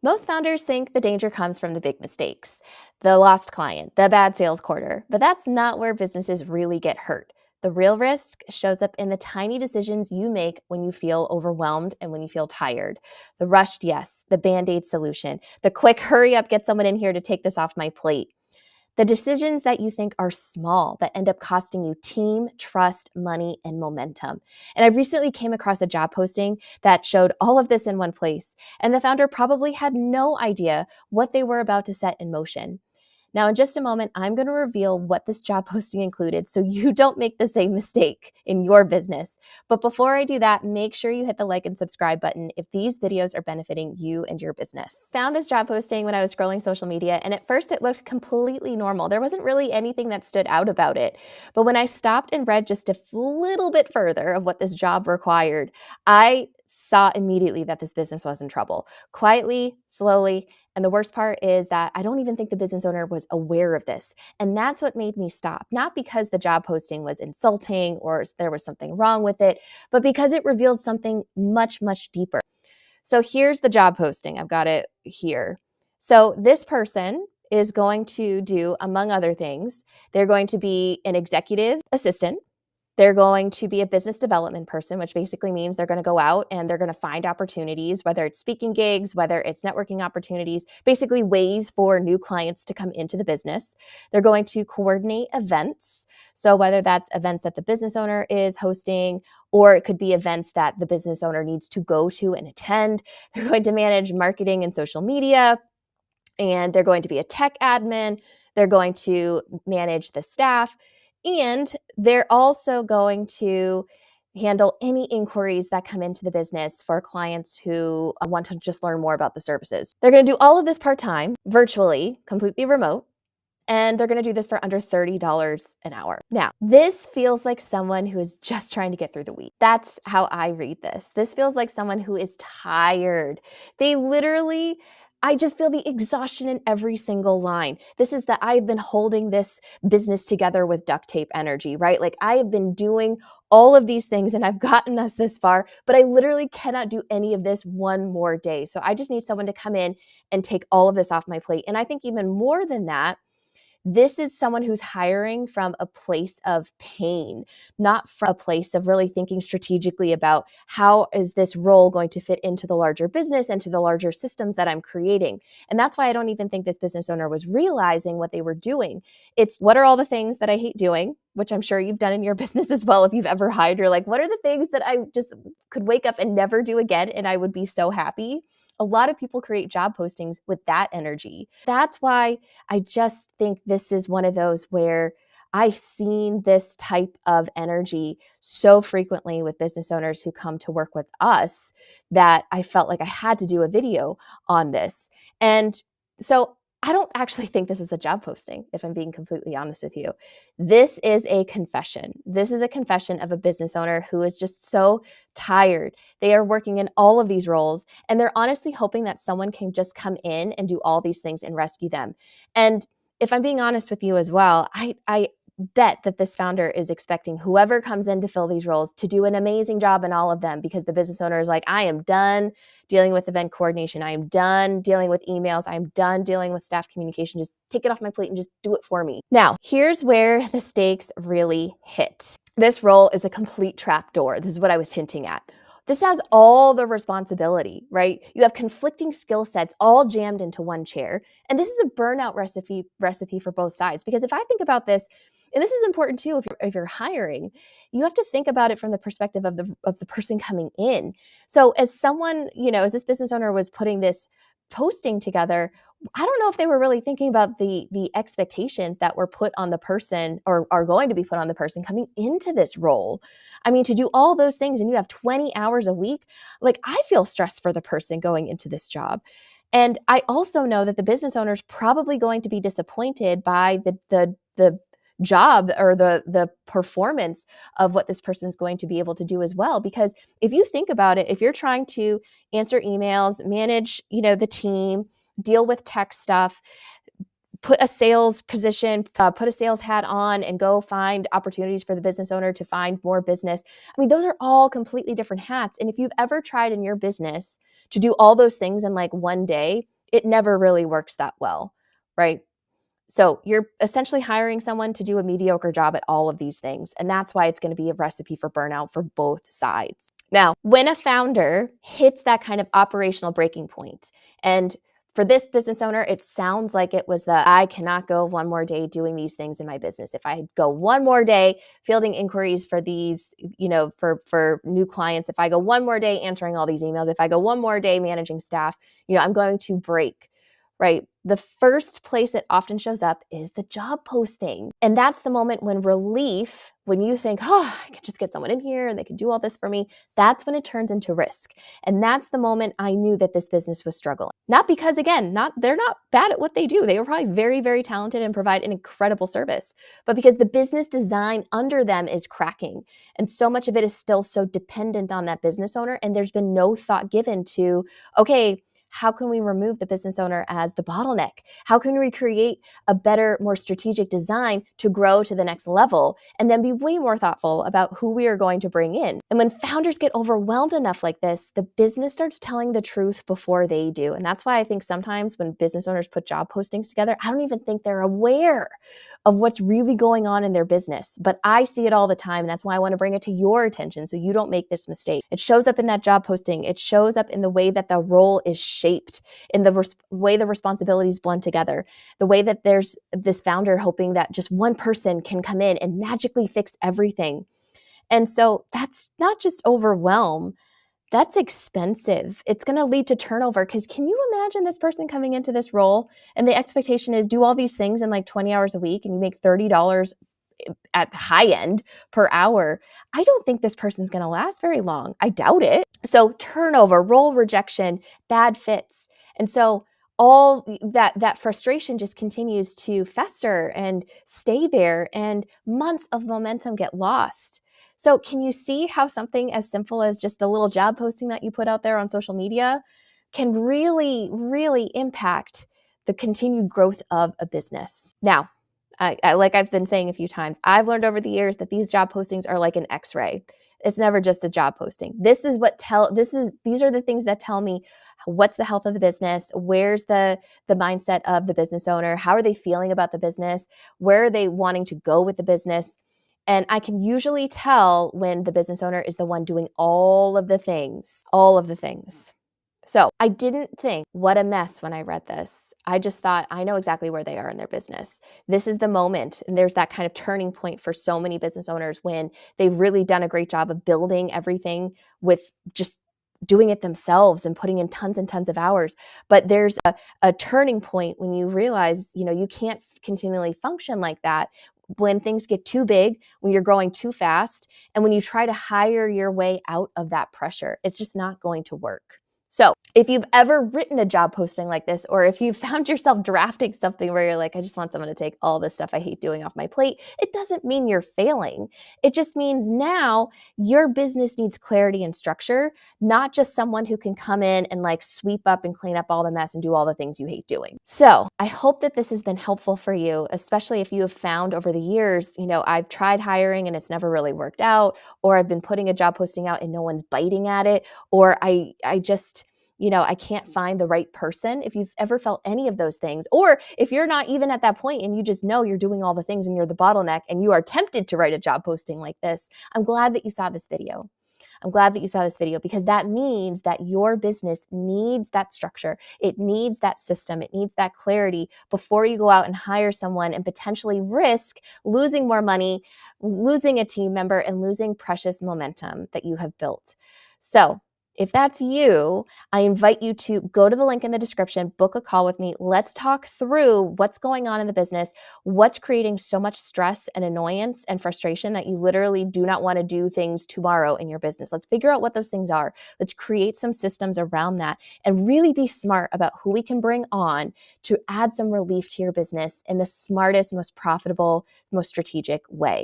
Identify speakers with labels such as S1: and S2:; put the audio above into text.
S1: Most founders think the danger comes from the big mistakes, the lost client, the bad sales quarter, but that's not where businesses really get hurt. The real risk shows up in the tiny decisions you make when you feel overwhelmed and when you feel tired. The rushed yes, the band-aid solution, the quick hurry up, get someone in here to take this off my plate. The decisions that you think are small that end up costing you team, trust, money, and momentum. And I recently came across a job posting that showed all of this in one place, and the founder probably had no idea what they were about to set in motion. Now, in just a moment, I'm going to reveal what this job posting included so you don't make the same mistake in your business. But before I do that, make sure you hit the like and subscribe button if these videos are benefiting you and your business. Found this job posting when I was scrolling social media, and at first it looked completely normal. There wasn't really anything that stood out about it. But when I stopped and read just a little bit further of what this job required, I saw immediately that this business was in trouble. Quietly, slowly, and the worst part is that I don't even think the business owner was aware of this. And that's what made me stop. Not because the job posting was insulting or there was something wrong with it, but because it revealed something much, much deeper. So here's the job posting. I've got it here. So this person is going to do, among other things, they're going to be an executive assistant. They're going to be a business development person, which basically means they're going to go out and they're going to find opportunities, whether it's speaking gigs, whether it's networking opportunities, basically ways for new clients to come into the business. They're going to coordinate events. So whether that's events that the business owner is hosting, or it could be events that the business owner needs to go to and attend. They're going to manage marketing and social media, and they're going to be a tech admin. They're going to manage the staff. And they're also going to handle any inquiries that come into the business for clients who want to just learn more about the services. They're going to do all of this part-time, virtually, completely remote, and they're going to do this for under $30 an hour. Now, this feels like someone who is just trying to get through the week. That's how I read this. This feels like someone who is tired. They literally, I just feel the exhaustion in every single line. This is that I've been holding this business together with duct tape energy, right? Like I have been doing all of these things and I've gotten us this far, but I literally cannot do any of this one more day. So I just need someone to come in and take all of this off my plate. And I think even more than that, this is someone who's hiring from a place of pain, not from a place of really thinking strategically about how is this role going to fit into the larger business and to the larger systems that I'm creating. And that's why I don't even think this business owner was realizing what they were doing. It's what are all the things that I hate doing, which I'm sure you've done in your business as well. If you've ever hired, you're like, what are the things that I just could wake up and never do again and I would be so happy? A lot of people create job postings with that energy. That's why I just think this is one of those where I've seen this type of energy so frequently with business owners who come to work with us that I felt like I had to do a video on this. And so I don't actually think this is a job posting, if I'm being completely honest with you. This is a confession. This is a confession of a business owner who is just so tired. They are working in all of these roles, and they're honestly hoping that someone can just come in and do all these things and rescue them. And if I'm being honest with you as well, I bet that this founder is expecting whoever comes in to fill these roles to do an amazing job in all of them, because the business owner is like, I am done dealing with event coordination. I am done dealing with emails. I am done dealing with staff communication. Just take it off my plate and just do it for me. Now, here's where the stakes really hit. This role is a complete trap door. This is what I was hinting at. This has all the responsibility, right? You have conflicting skill sets all jammed into one chair. And this is a burnout recipe for both sides. Because if I think about this, and this is important too, if you're hiring, you have to think about it from the perspective of the person coming in. So as someone, as this business owner was putting this posting together, I don't know if they were really thinking about the expectations that were put on the person or are going to be put on the person coming into this role. I mean, to do all those things and you have 20 hours a week, like I feel stressed for the person going into this job. And I also know that the business owner is probably going to be disappointed by the job or the performance of what this person's going to be able to do as well. Because if you think about it, if you're trying to answer emails, manage, the team, deal with tech stuff, put a sales position, put a sales hat on and go find opportunities for the business owner to find more business. I mean, those are all completely different hats. And if you've ever tried in your business to do all those things in like one day, it never really works that well, right? So you're essentially hiring someone to do a mediocre job at all of these things. And that's why it's going to be a recipe for burnout for both sides. Now, when a founder hits that kind of operational breaking point, and for this business owner, it sounds like it was I cannot go one more day doing these things in my business. If I go one more day fielding inquiries for these, for new clients, if I go one more day answering all these emails, if I go one more day managing staff, I'm going to break. Right? The first place it often shows up is the job posting. And that's the moment when relief, when you think, oh, I can just get someone in here and they can do all this for me, that's when it turns into risk. And that's the moment I knew that this business was struggling. Not because, again, they're not bad at what they do. They were probably very, very talented and provide an incredible service, but because the business design under them is cracking. And so much of it is still so dependent on that business owner. And there's been no thought given to, okay, how can we remove the business owner as the bottleneck? How can we create a better, more strategic design to grow to the next level and then be way more thoughtful about who we are going to bring in? And when founders get overwhelmed enough like this, the business starts telling the truth before they do. And that's why I think sometimes when business owners put job postings together, I don't even think they're aware of what's really going on in their business. But I see it all the time. And that's why I want to bring it to your attention so you don't make this mistake. It shows up in that job posting. It shows up in the way that the role is shaped, in the way the responsibilities blend together, the way that there's this founder hoping that just one person can come in and magically fix everything. And so that's not just overwhelm. That's expensive. It's going to lead to turnover because can you imagine this person coming into this role and the expectation is do all these things in like 20 hours a week and you make $30 at the high end per hour? I don't think this person's going to last very long. I doubt it. So turnover, role rejection, bad fits. And so all that frustration just continues to fester and stay there and months of momentum get lost. So can you see how something as simple as just a little job posting that you put out there on social media can really, really impact the continued growth of a business? Now, like I've been saying a few times, I've learned over the years that these job postings are like an X-ray. It's never just a job posting. These are the things that tell me what's the health of the business, where's the mindset of the business owner, how are they feeling about the business, where are they wanting to go with the business. And I can usually tell when the business owner is the one doing all of the things. So I didn't think, what a mess when I read this. I just thought, I know exactly where they are in their business. This is the moment. And there's that kind of turning point for so many business owners when they've really done a great job of building everything with just doing it themselves and putting in tons and tons of hours. But there's a turning point when you realize, you can't continually function like that when things get too big, when you're growing too fast, and when you try to hire your way out of that pressure. It's just not going to work. So if you've ever written a job posting like this, or if you found yourself drafting something where you're like, I just want someone to take all this stuff I hate doing off my plate, it doesn't mean you're failing. It just means now your business needs clarity and structure, not just someone who can come in and like sweep up and clean up all the mess and do all the things you hate doing. So I hope that this has been helpful for you, especially if you have found over the years, I've tried hiring and it's never really worked out, or I've been putting a job posting out and no one's biting at it, or I can't find the right person. If you've ever felt any of those things, or if you're not even at that point and you just know you're doing all the things and you're the bottleneck and you are tempted to write a job posting like this, I'm glad that you saw this video. I'm glad that you saw this video because that means that your business needs that structure. It needs that system. It needs that clarity before you go out and hire someone and potentially risk losing more money, losing a team member, and losing precious momentum that you have built. So if that's you, I invite you to go to the link in the description, book a call with me. Let's talk through what's going on in the business, what's creating so much stress and annoyance and frustration that you literally do not want to do things tomorrow in your business. Let's figure out what those things are. Let's create some systems around that and really be smart about who we can bring on to add some relief to your business in the smartest, most profitable, most strategic way.